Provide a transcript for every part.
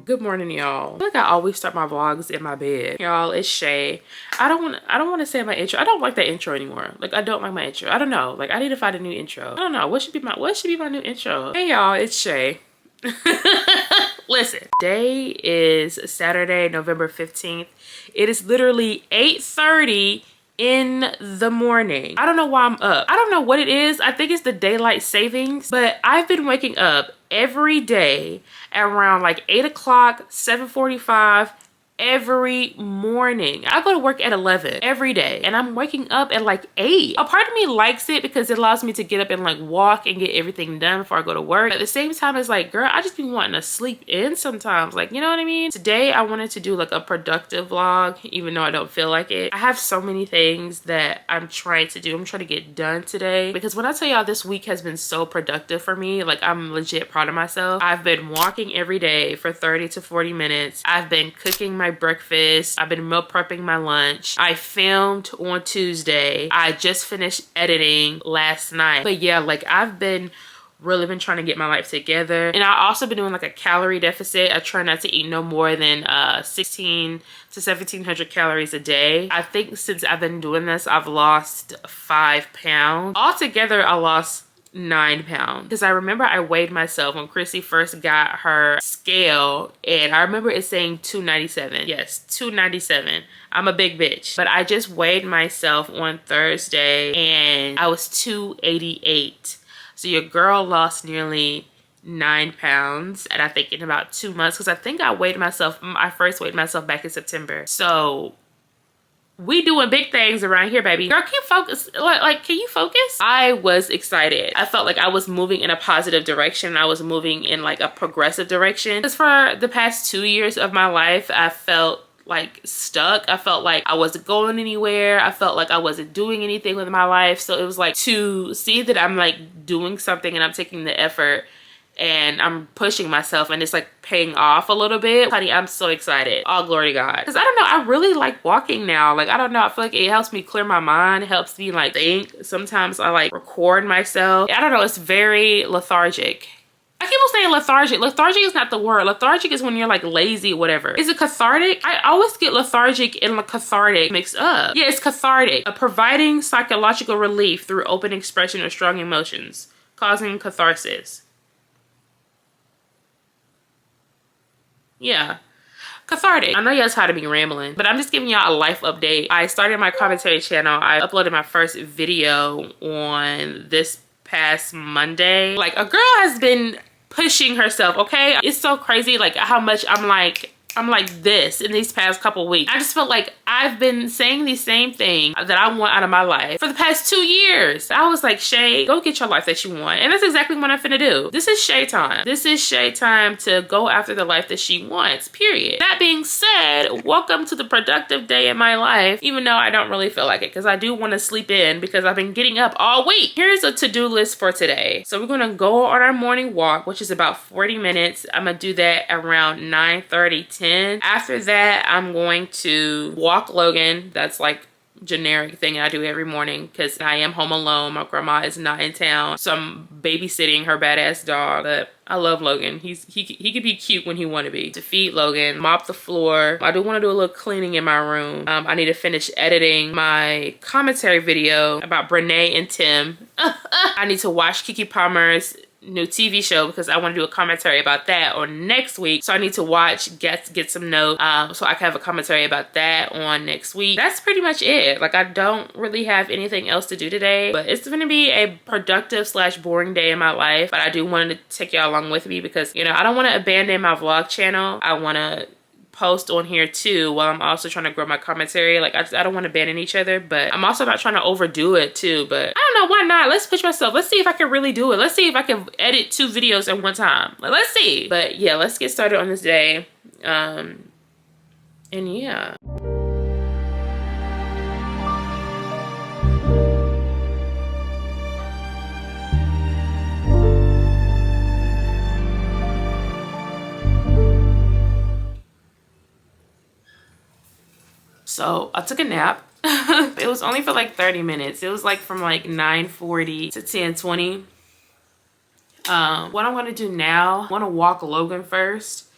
Good morning, y'all. I feel like I always start my vlogs in my bed. Y'all, it's Shay. I don't want to say my intro. I don't like that intro anymore. Like, I don't like my intro. I don't know. Like, I need to find a new intro. I don't know. What should be my new intro? Hey y'all, it's Shay. Listen, today is Saturday, November 15th. It is literally 8:30 in the morning. I don't know why I'm up. I don't know what it is. I think it's the daylight savings, but I've been waking up every day at around like 8 o'clock, 7:45 every morning. I go to work at 11 every day and I'm waking up at like 8. A part of me likes it because it allows me to get up and like walk and get everything done before I go to work. At the same time, it's like, girl, I just be wanting to sleep in sometimes. Like, you know what I mean? Today, I wanted to do like a productive vlog, even though I don't feel like it. I have so many things that I'm trying to do. I'm trying to get done today because when I tell y'all this week has been so productive for me, like I'm legit proud of myself. I've been walking every day for 30 to 40 minutes. I've been cooking my breakfast. I've been meal prepping my lunch. I filmed on Tuesday. I just finished editing last night. But yeah, like I've been really been trying to get my life together. And I also been doing like a calorie deficit. I try not to eat no more than 16 to 1700 calories a day. I think since I've been doing this, I've lost 5 pounds. Altogether, I lost 9 pounds because I remember I weighed myself when Chrissy first got her scale and I remember it saying 297. Yes, 297. I'm a big bitch, but I just weighed myself on Thursday and I was 288. So your girl lost nearly 9 pounds, and I think in about 2 months, because I think I first weighed myself back in September. So we doing big things around here, baby. Girl, can you focus? Like, can you focus? I was excited. I felt like I was moving in a positive direction. I was moving in like a progressive direction. Because for the past 2 years of my life, I felt like stuck. I felt like I wasn't going anywhere. I felt like I wasn't doing anything with my life. So it was like to see that I'm like doing something and I'm taking the effort and I'm pushing myself and it's like paying off a little bit. Honey, I'm so excited. All glory to God. Because I don't know, I really like walking now. Like, I don't know, I feel like it helps me clear my mind. It helps me like think. Sometimes I like record myself. I don't know, it's very lethargic. I keep on saying lethargic. Lethargic is not the word. Lethargic is when you're like lazy or whatever. Is it cathartic? I always get lethargic and cathartic mixed up. Yeah, it's cathartic. Providing psychological relief through open expression of strong emotions, causing catharsis. Yeah. Cathartic. I know y'all tired of me rambling, but I'm just giving y'all a life update. I started my commentary channel. I uploaded my first video on this past Monday. Like, a girl has been pushing herself, okay? It's so crazy like how much I'm like this in these past couple weeks. I just felt like I've been saying the same thing that I want out of my life for the past 2 years. I was like, Shay, go get your life that you want. And that's exactly what I'm finna do. This is Shay time. This is Shay time to go after the life that she wants, period. That being said, welcome to the productive day in my life, even though I don't really feel like it because I do want to sleep in because I've been getting up all week. Here's a to-do list for today. So we're gonna go on our morning walk, which is about 40 minutes. I'm gonna do that around 9:30, 10. After that, I'm going to walk Logan. That's like generic thing I do every morning because I am home alone. My grandma is not in town, so I'm babysitting her badass dog. But I love Logan. He could be cute when he want to be. To feed Logan, mop the floor. I do want to do a little cleaning in my room. I need to finish editing my commentary video about Brene and Tim. I need to watch Kiki Palmer's new TV show because I want to do a commentary about that on next week. So I need to watch, get some notes so I can have a commentary about that on next week. That's pretty much it. Like, I don't really have anything else to do today, but it's going to be a productive / boring day in my life. But I do want to take y'all along with me because, you know, I don't want to abandon my vlog channel. I want to post on here too while I'm also trying to grow my commentary. Like, I don't want to abandon each other, but I'm also not trying to overdo it too. But I don't know, why not? Let's push myself. Let's see if I can really do it. Let's see if I can edit 2 videos at one time. Like, let's see. But yeah, let's get started on this day. And yeah. So I took a nap. It was only for like 30 minutes. It was like from like 9:40 to 10:20. What I'm gonna do now, I wanna walk Logan first.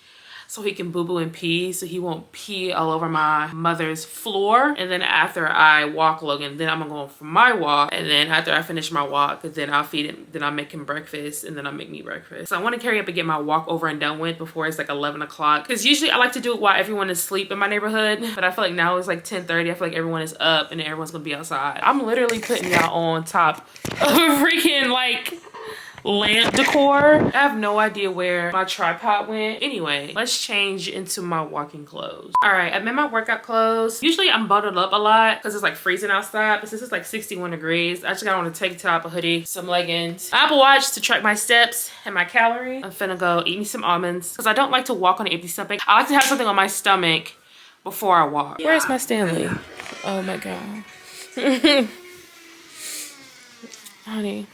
so he can boo-boo and pee, so he won't pee all over my mother's floor. And then after I walk Logan, then I'm gonna go for my walk. And then after I finish my walk, then I'll feed him, then I'll make him breakfast, and then I'll make me breakfast. So I want to carry up and get my walk over and done with before it's like 11 o'clock. Because usually I like to do it while everyone is asleep in my neighborhood. But I feel like now it's like 10:30. I feel like everyone is up and everyone's gonna be outside. I'm literally putting y'all on top of a freaking like lamp decor. I have no idea where my tripod went. Anyway, let's change into my walking clothes. All right, I'm in my workout clothes. Usually I'm bundled up a lot because it's like freezing outside, but since it's like 61 degrees, I just got on a tank top, a hoodie, some leggings, Apple Watch to track my steps and my calories. I'm finna go eat me some almonds because I don't like to walk on an empty stomach. I like to have something on my stomach before I walk. Yeah. Where's my Stanley? Oh my God. Honey.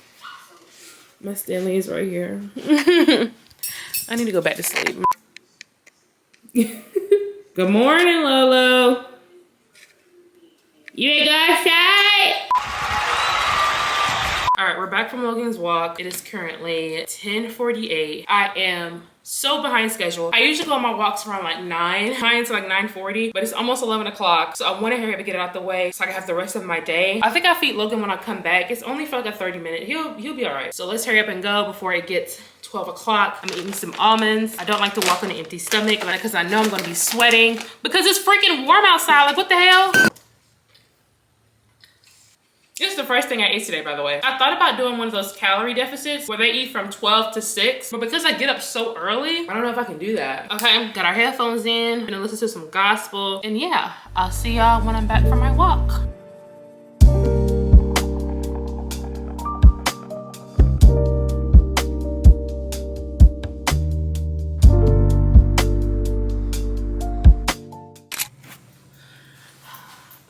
My Stanley is right here. I need to go back to sleep. Good morning, Lolo. You ain't go outside? All right, we're back from Logan's walk. It is currently 10:48. I am so behind schedule. I usually go on my walks around like 9 to like 9:40, but it's almost 11 o'clock. So I want to hurry up and get it out the way so I can have the rest of my day. I think I'll feed Logan when I come back. It's only for like a 30-minute. He'll be all right. So let's hurry up and go before it gets 12 o'clock. I'm eating some almonds. I don't like to walk on an empty stomach because I know I'm gonna be sweating because it's freaking warm outside. Like, what the hell? This is the first thing I ate today, by the way. I thought about doing one of those calorie deficits where they eat from 12 to 6, but because I get up so early, I don't know if I can do that. Okay, got our headphones in, gonna listen to some gospel, and yeah, I'll see y'all when I'm back from my walk.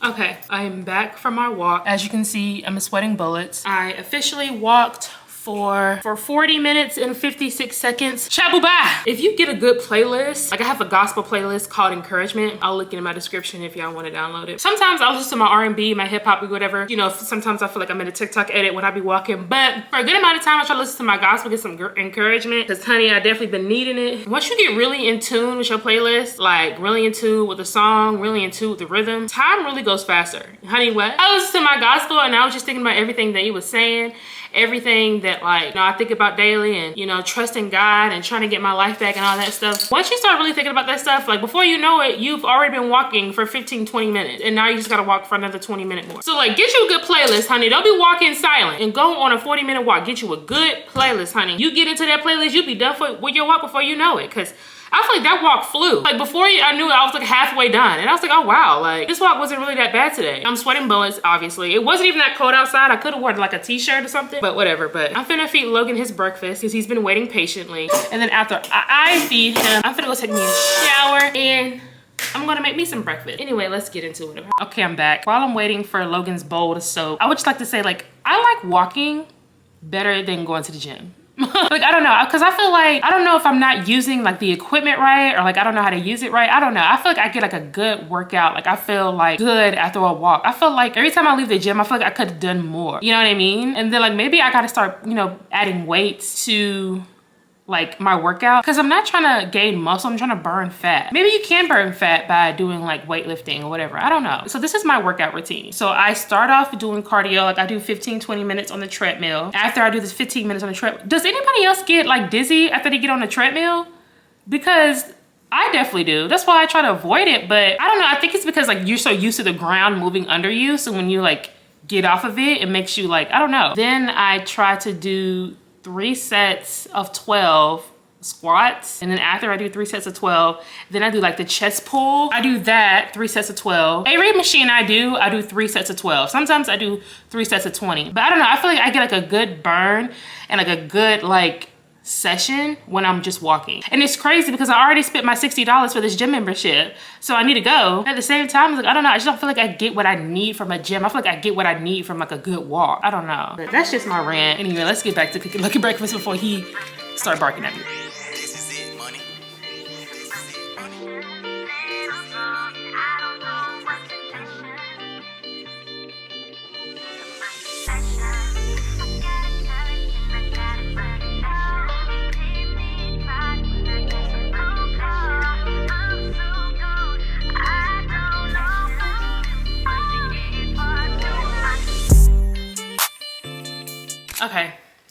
Okay, I'm back from my walk. As you can see, I'm sweating bullets. I officially walked for 40 minutes and 56 seconds. Chabuba! If you get a good playlist, like I have a gospel playlist called Encouragement. I'll link it in my description if y'all want to download it. Sometimes I'll listen to my R&B, my hip hop, or whatever. You know, sometimes I feel like I'm in a TikTok edit when I be walking, but for a good amount of time, I try to listen to my gospel, get some encouragement, because honey, I definitely been needing it. Once you get really in tune with your playlist, like really in tune with the song, really in tune with the rhythm, time really goes faster. Honey, what? I listened to my gospel and I was just thinking about everything that he was saying, everything that like, you know, I think about daily, and, you know, trusting God and trying to get my life back and all that stuff. Once you start really thinking about that stuff, like before you know it, you've already been walking for 15-20 minutes and now you just gotta walk for another 20 minutes more. So like, get you a good playlist, honey. Don't be walking silent and go on a 40-minute walk. Get you a good playlist, honey. You get into that playlist, you'll be done with your walk before you know it, because I feel like that walk flew. Like before I knew it, I was like halfway done. And I was like, oh wow, like this walk wasn't really that bad today. I'm sweating bullets, obviously. It wasn't even that cold outside. I could have worn like a t-shirt or something, but whatever. But I'm finna feed Logan his breakfast because he's been waiting patiently. And then after I feed him, I'm finna go take me a shower and I'm gonna make me some breakfast. Anyway, let's get into it. Okay, I'm back. While I'm waiting for Logan's bowl to soak, I would just like to say, like, I like walking better than going to the gym. Like, I don't know, because I feel like, I don't know if I'm not using like the equipment right, or like I don't know how to use it right. I don't know. I feel like I get like a good workout. Like I feel like good after a walk. I feel like every time I leave the gym, I feel like I could have done more. You know what I mean? And then like maybe I gotta start, you know, adding weights to like my workout, because I'm not trying to gain muscle, I'm trying to burn fat. Maybe you can burn fat by doing like weightlifting or whatever, I don't know. So this is my workout routine. So I start off doing cardio, like I do 15-20 minutes on the treadmill. After I do this 15 minutes on the treadmill, does anybody else get like dizzy after they get on the treadmill? Because I definitely do. That's why I try to avoid it, but I don't know, I think it's because like you're so used to the ground moving under you, so when you like get off of it, it makes you like, I don't know. Then I try to do 3 sets of 12 squats, and then after I do 3 sets of 12, then I do like the chest pull. I do that 3 sets of 12. A-rate machine I do 3 sets of 12. Sometimes I do 3 sets of 20, but I don't know, I feel like I get like a good burn and like a good like session when I'm just walking. And it's crazy because I already spent my $60 for this gym membership, so I need to go. At the same time, it's like, I don't know, I just don't feel like I get what I need from a gym. I feel like I get what I need from like a good walk. I don't know, but that's just my rant. Anyway, let's get back to cooking Lucky breakfast before he start barking at me.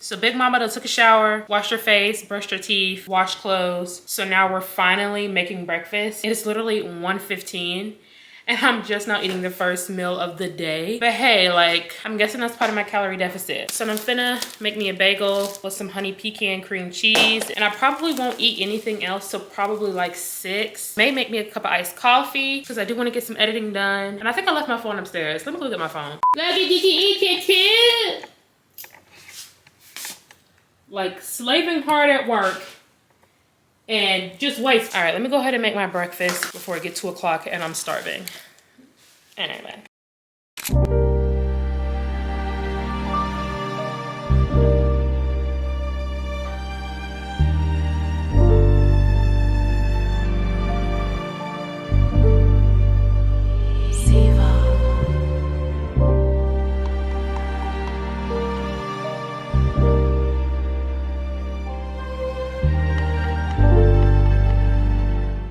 So Big Mama done took a shower, washed her face, brushed her teeth, washed clothes. So now we're finally making breakfast. It's literally 1:15. And I'm just now eating the first meal of the day. But hey, like, I'm guessing that's part of my calorie deficit. So I'm finna make me a bagel with some honey pecan cream cheese. And I probably won't eat anything else till probably like 6. May make me a cup of iced coffee because I do want to get some editing done. And I think I left my phone upstairs. Let me go get my phone. Like slaving hard at work and just waste. All right, let me go ahead and make my breakfast before it gets 2 o'clock and I'm starving. Anyway.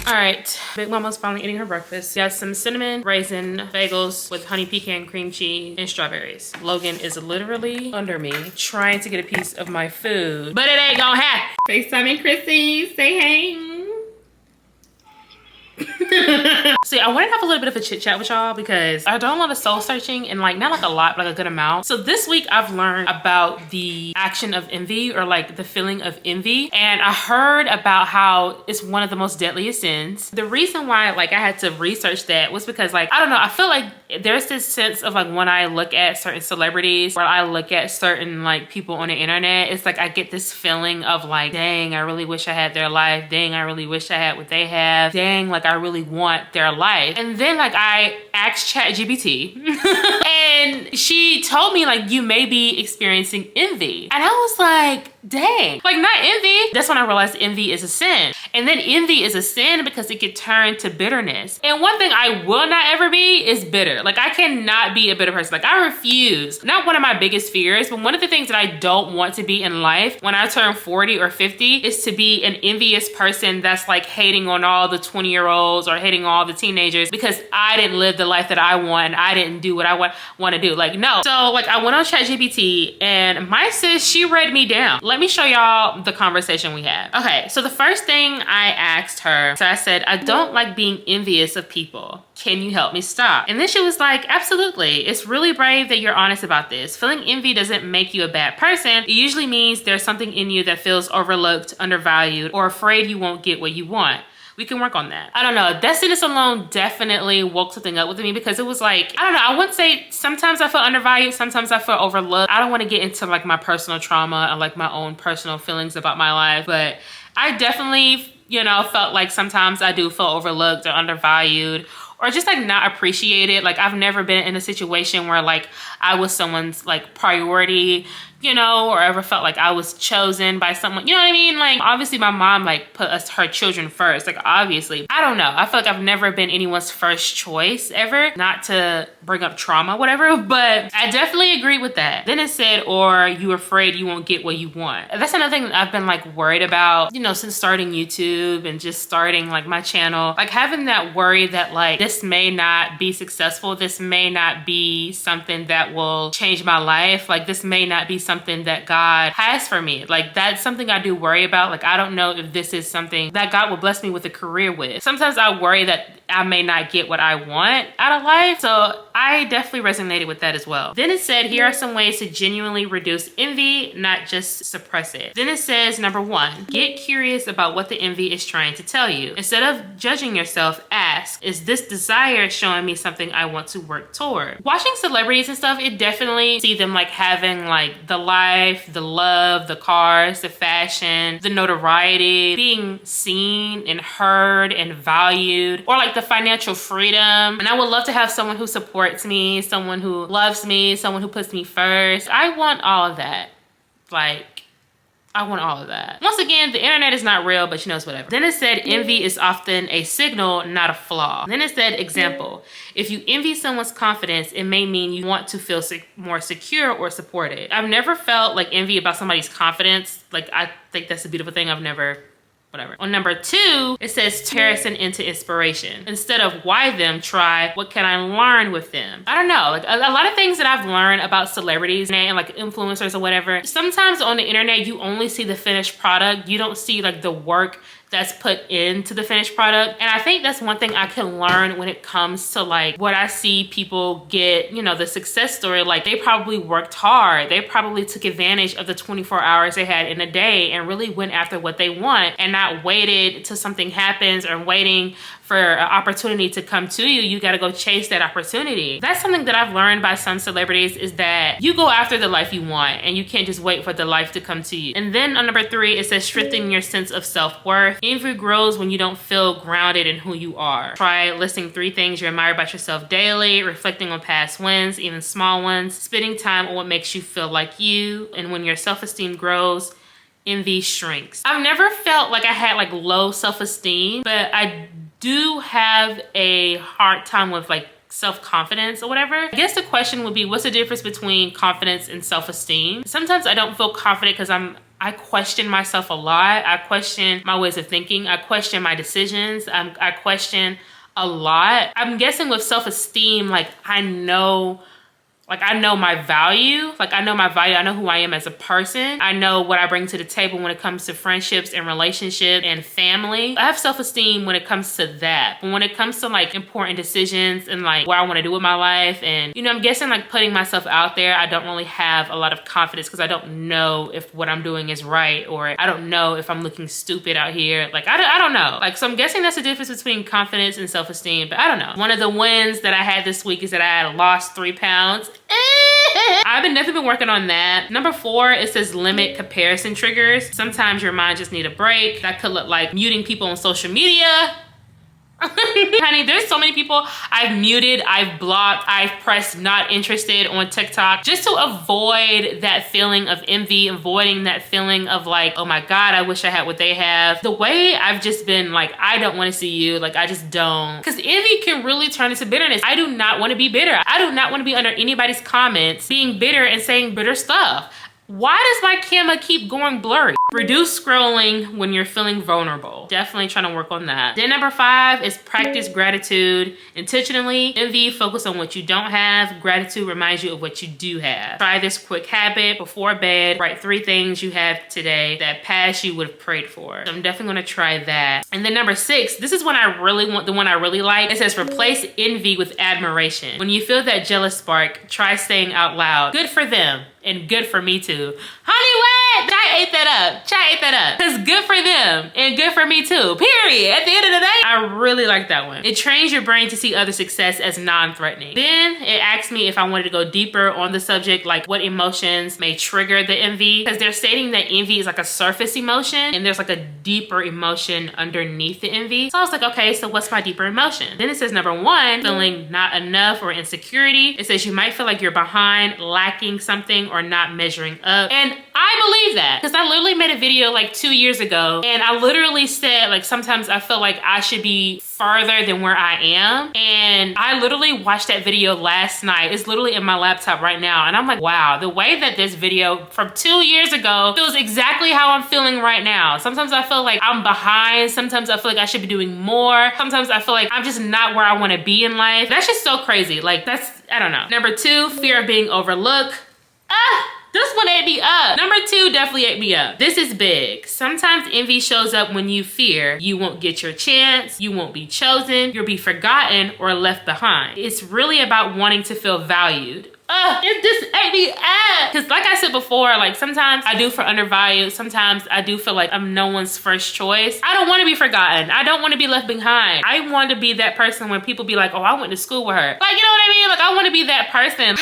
All right, Big Mama's finally eating her breakfast. Got some cinnamon raisin bagels with honey pecan cream cheese and strawberries. Logan is literally under me trying to get a piece of my food, but it ain't gonna happen. FaceTime Chrissy, say hey. See, I wanted to have a little bit of a chit chat with y'all because I done a lot of soul searching and like not like a lot, but like a good amount. So this week I've learned about the action of envy or like the feeling of envy. And I heard about how it's one of the most deadliest sins. The reason why like I had to research that was because like, I don't know, I feel like there's this sense of like when I look at certain celebrities or I look at certain like people on the internet, it's like I get this feeling of like, dang, I really wish I had their life. Dang, I really wish I had what they have. Dang, like I really want their life. And then like I asked ChatGPT and she told me like you may be experiencing envy. And I was like, dang, like not envy. That's when I realized envy is a sin. And then envy is a sin because it could turn to bitterness. And one thing I will not ever be is bitter. Like I cannot be a bitter person. Like I refuse. Not one of my biggest fears, but one of the things that I don't want to be in life when I turn 40 or 50 is to be an envious person that's like hating on all the 20-year-olds or hating all the teenagers because I didn't live the life that I want and I didn't do what I want to do. Like no. So like I went on ChatGPT and my sis, she read me down. Let me show y'all the conversation we had. Okay, so the first thing I asked her, so I said, I don't like being envious of people. Can you help me stop? And then she was like, absolutely. It's really brave that you're honest about this. Feeling envy doesn't make you a bad person. It usually means there's something in you that feels overlooked, undervalued, or afraid you won't get what you want. We can work on that. I don't know. That sentence alone definitely woke something up with me because it was like, I don't know. I wouldn't say sometimes I feel undervalued. Sometimes I feel overlooked. I don't want to get into like my personal trauma and like my own personal feelings about my life, but I definitely, you know, felt like sometimes I do feel overlooked or undervalued or just like not appreciated. Like I've never been in a situation where like I was someone's like priority, you know, or ever felt like I was chosen by someone, you know what I mean? Like obviously my mom like put her children first, like obviously. I don't know. I feel like I've never been anyone's first choice ever, not to bring up trauma, whatever, but I definitely agree with that. Then it said, or you afraid you won't get what you want. That's another thing that I've been like worried about, you know, since starting YouTube and just starting like my channel, like having that worry that like this may not be successful. This may not be something that will change my life. Like this may not be something that God has for me. Like that's something I do worry about. Like I don't know if this is something that God will bless me with a career with. Sometimes I worry that I may not get what I want out of life. So I definitely resonated with that as well. Then it said, here are some ways to genuinely reduce envy, not just suppress it. Then it says, number 1, get curious about what the envy is trying to tell you. Instead of judging yourself, ask, is this desire showing me something I want to work toward? Watching celebrities and stuff, it definitely see them like having like the life, the love, the cars, the fashion, the notoriety, being seen and heard and valued, or like the financial freedom. And I would love to have someone who supports me, someone who loves me, someone who puts me first. I want all of that. Like, I want all of that. Once again, the internet is not real, but you know, it's whatever. Then it said, envy is often a signal, not a flaw. Then it said, example, if you envy someone's confidence, it may mean you want to feel more secure or supported. I've never felt like envy about somebody's confidence. Like, I think that's a beautiful thing. I've never whatever. On number 2, it says comparison into inspiration. Instead of why them, try what can I learn with them. I don't know, like a lot of things that I've learned about celebrities and like influencers or whatever, sometimes on the internet you only see the finished product. You don't see like the work that's put into the finished product. And I think that's one thing I can learn when it comes to like what I see people get, you know, the success story. Like they probably worked hard. They probably took advantage of the 24 hours they had in a day and really went after what they want and not waited till something happens or waiting for an opportunity to come to you. You got to go chase that opportunity. That's something that I've learned by some celebrities, is that you go after the life you want and you can't just wait for the life to come to you. And then on number 3, it says strengthen your sense of self-worth. Envy grows when you don't feel grounded in who you are. Try listing 3 things you admire about yourself daily, reflecting on past wins, even small ones, spending time on what makes you feel like you. And when your self-esteem grows, envy shrinks. I've never felt like I had like low self-esteem, but I do have a hard time with like self-confidence or whatever. I guess the question would be, what's the difference between confidence and self-esteem? Sometimes I don't feel confident because I question myself a lot. I question my ways of thinking. I question my decisions. I question a lot. I'm guessing with self-esteem, like I know my value. Like I know my value. I know who I am as a person. I know what I bring to the table when it comes to friendships and relationships and family. I have self-esteem when it comes to that. But when it comes to like important decisions and like what I want to do with my life, and you know, I'm guessing like putting myself out there, I don't really have a lot of confidence because I don't know if what I'm doing is right, or I don't know if I'm looking stupid out here. Like I don't know. Like, so I'm guessing that's the difference between confidence and self-esteem, but I don't know. One of the wins that I had this week is that I had lost 3 pounds. I've definitely been working on that. Number 4, it says limit comparison triggers. Sometimes your mind just need a break. That could look like muting people on social media. Honey, there's so many people I've muted, I've blocked, I've pressed not interested on TikTok just to avoid that feeling of envy, avoiding that feeling of like, oh my God, I wish I had what they have. The way I've just been like, I don't want to see you, like I just don't. Because envy can really turn into bitterness. I do not want to be bitter. I do not want to be under anybody's comments being bitter and saying bitter stuff. Why does my camera keep going blurry? Reduce scrolling when you're feeling vulnerable. Definitely trying to work on that. Then number 5 is practice gratitude intentionally. Envy, focus on what you don't have. Gratitude reminds you of what you do have. Try this quick habit before bed. Write 3 things you have today that past you would have prayed for. So I'm definitely gonna try that. And then number 6, this is one I really want, the one I really like. It says replace envy with admiration. When you feel that jealous spark, try saying out loud, good for them. And good for me too. Honey, what? Chai ate that up. Chai ate that up. Because good for them and good for me too. Period. At the end of the day, I really like that one. It trains your brain to see other success as non-threatening. Then it asks me if I wanted to go deeper on the subject, like what emotions may trigger the envy. Because they're stating that envy is like a surface emotion and there's like a deeper emotion underneath the envy. So I was like, okay, so what's my deeper emotion? Then it says number 1, feeling not enough or insecurity. It says you might feel like you're behind, lacking something, or not measuring up. And I believe that because I literally made a video like 2 years ago and I literally said like sometimes I feel like I should be further than where I am. And I literally watched that video last night. It's literally in my laptop right now. And I'm like, wow, the way that this video from 2 years ago feels exactly how I'm feeling right now. Sometimes I feel like I'm behind. Sometimes I feel like I should be doing more. Sometimes I feel like I'm just not where I want to be in life. That's just so crazy. Like that's, I don't know. Number 2, fear of being overlooked. This one ate me up. Number 2 definitely ate me up. This is big. Sometimes envy shows up when you fear you won't get your chance, you won't be chosen, you'll be forgotten or left behind. It's really about wanting to feel valued. It just ate me up. Because like I said before, like sometimes I do feel undervalued. Sometimes I do feel like I'm no one's first choice. I don't want to be forgotten. I don't want to be left behind. I want to be that person when people be like, oh, I went to school with her. Like, you know what I mean? Like I want to be that person.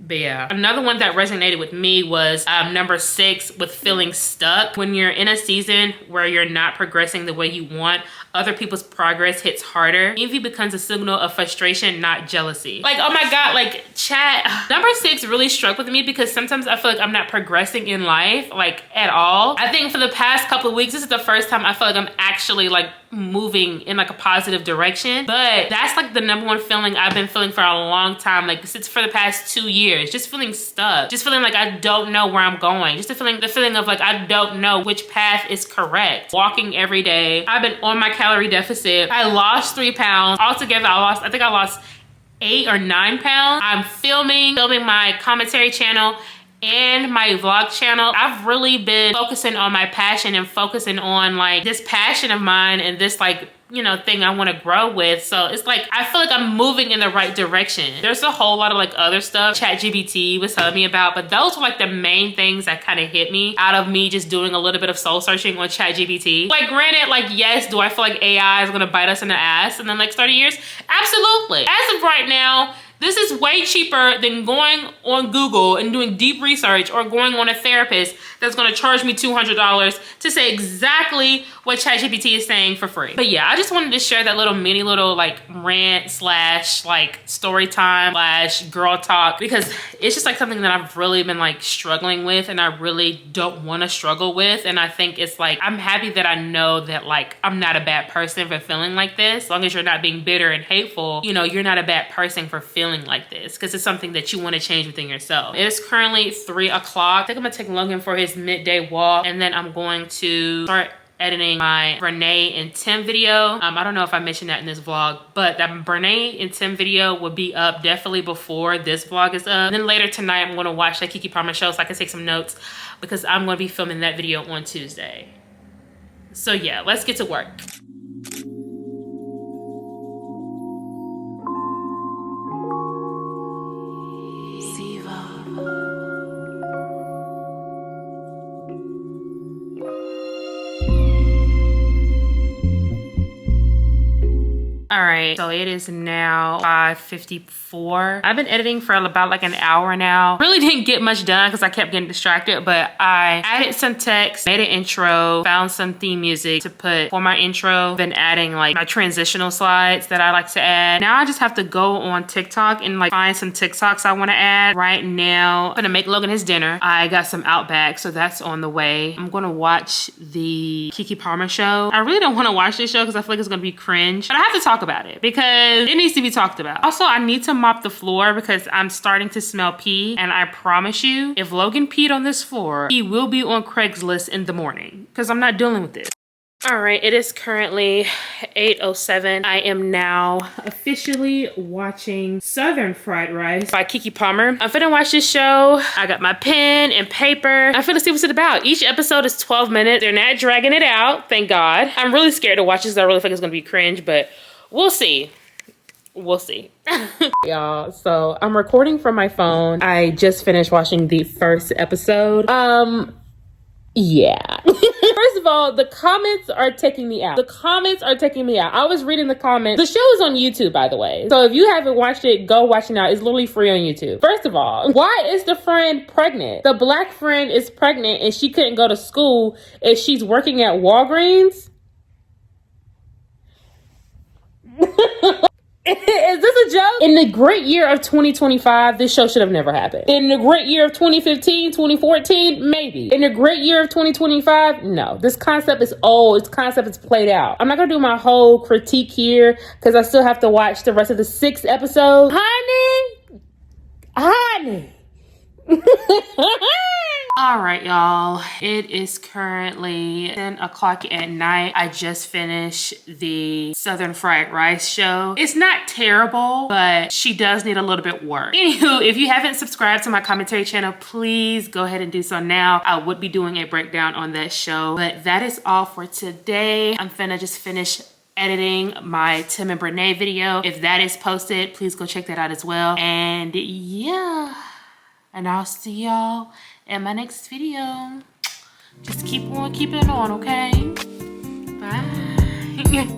But yeah, another one that resonated with me was number 6 with feeling stuck. When you're in a season where you're not progressing the way you want, other people's progress hits harder. Envy becomes a signal of frustration, not jealousy. Like, oh my God, like chat. Number 6 really struck with me because sometimes I feel like I'm not progressing in life, like at all. I think for the past couple of weeks, this is the first time I feel like I'm actually like moving in like a positive direction. But that's like the number one feeling I've been feeling for a long time, like since for the past 2 years. Just feeling stuck, just feeling like I don't know where I'm going, just the feeling of like I don't know which path is correct. Walking every day, I've been on my calorie deficit. I lost 3 pounds altogether. I think I lost 8 or 9 pounds. I'm filming my commentary channel and my vlog channel. I've really been focusing on my passion and focusing on like this passion of mine and this like, you know, thing I want to grow with. So it's like, I feel like I'm moving in the right direction. There's a whole lot of like other stuff ChatGPT was telling me about, but those were like the main things that kind of hit me out of me just doing a little bit of soul searching on ChatGPT. Like granted, like yes, do I feel like AI is gonna bite us in the ass in the next 30 years? Absolutely. As of right now, this is way cheaper than going on Google and doing deep research or going on a therapist that's gonna charge me $200 to say exactly what ChatGPT is saying for free. But yeah, I just wanted to share that little mini like rant slash like story time slash girl talk, because it's just like something that I've really been like struggling with and I really don't wanna struggle with. And I think it's like, I'm happy that I know that like, I'm not a bad person for feeling like this. As long as you're not being bitter and hateful, you know, you're not a bad person for feeling like this, because it's something that you want to change within yourself. It is currently 3 o'clock. I think I'm gonna take Logan for his midday walk, and then I'm going to start editing my Brene and Tim video. I don't know if I mentioned that in this vlog, but that Brene and Tim video will be up definitely before this vlog is up. And then later tonight, I'm gonna watch that Keke Palmer show so I can take some notes, because I'm gonna be filming that video on Tuesday. So yeah, let's get to work. All right, so it is now 5:54. I've been editing for about like an hour now. Really didn't get much done because I kept getting distracted, but I added some text, made an intro, found some theme music to put for my intro, been adding like my transitional slides that I like to add. Now I just have to go on TikTok and like find some TikToks I want to add. Right now, I'm gonna make Logan his dinner. I got some Outback, so that's on the way. I'm gonna watch the Keke Palmer show. I really don't want to watch this show because I feel like it's gonna be cringe, but I have to talk about it because it needs to be talked about. Also, I need to mop the floor because I'm starting to smell pee, and I promise you, if Logan peed on this floor, he will be on Craigslist in the morning because I'm not dealing with this. All right, it is currently 8:07. I am now officially watching Southern Fried Rice by Keke Palmer. I'm finna watch this show. I got my pen and paper. I'm finna see what's it about. Each episode is 12 minutes. They're not dragging it out, thank God. I'm really scared to watch this. I really think it's gonna be cringe, but we'll see. We'll see. Y'all, so I'm recording from my phone. I just finished watching the first episode. Yeah. First of all, the comments are taking me out. The comments are taking me out. I was reading the comments. The show is on YouTube, by the way. So if you haven't watched it, go watch it now. It's literally free on YouTube. First of all, why is the friend pregnant? The black friend is pregnant and she couldn't go to school if she's working at Walgreens? Is this a joke? In the great year of 2025, this show should have never happened. In the great year of 2015, 2014, maybe. In the great year of 2025, no. This concept is old. This concept is played out. I'm not gonna do my whole critique here because I still have to watch the rest of the 6 episodes. Honey. All right, y'all. It is currently 10 o'clock at night. I just finished the Southern Fried Rice show. It's not terrible, but she does need a little bit work. Anywho, if you haven't subscribed to my commentary channel, please go ahead and do so now. I would be doing a breakdown on that show, but that is all for today. I'm finna just finish editing my Tim and Brene video. If that is posted, please go check that out as well. And yeah, and I'll see y'all in my next video. Just keep on keeping on, okay? Bye.